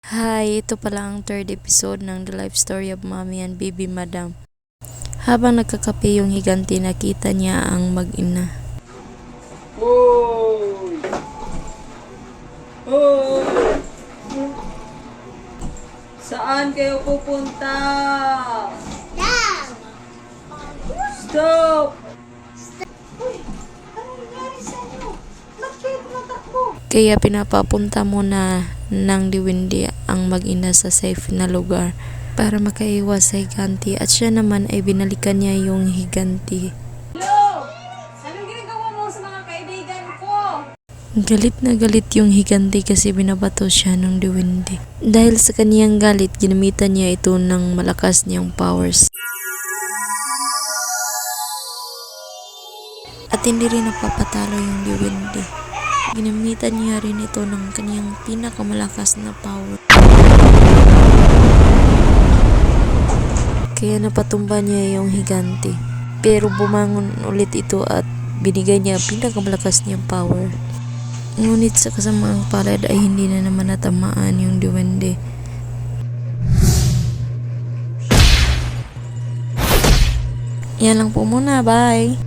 Hi, ito pala ang third episode ng The Life Story of Mommy and Baby Madam. Habang nagkakape yung higanti, nakita niya ang mag-ina. Hoy! Hoy! Saan kayo pupunta? Stop! Kaya pinapapunta muna ng Diwindi ang mag-ina sa safe na lugar para makaiwas sa higanti, at siya naman ay binalikan niya yung higanti. Hello! Anong ginagawa mo sa mga kaibigan ko? Galit na galit yung higanti kasi binabato siya ng Diwindi. Dahil sa kaniyang galit, ginamitan niya ito ng malakas niyang powers. At hindi rin napapatalo yung Diwindi. Ginamitan niya rin ito ng kaniyang pinakamalakas na power. Kaya napatumba niya yung higanti. Pero bumangon ulit ito at binigay niya pinakamalakas niyang power. Ngunit sa kasamaang palad ay hindi na naman natamaan yung Diwindi. Yan lang po muna, bye!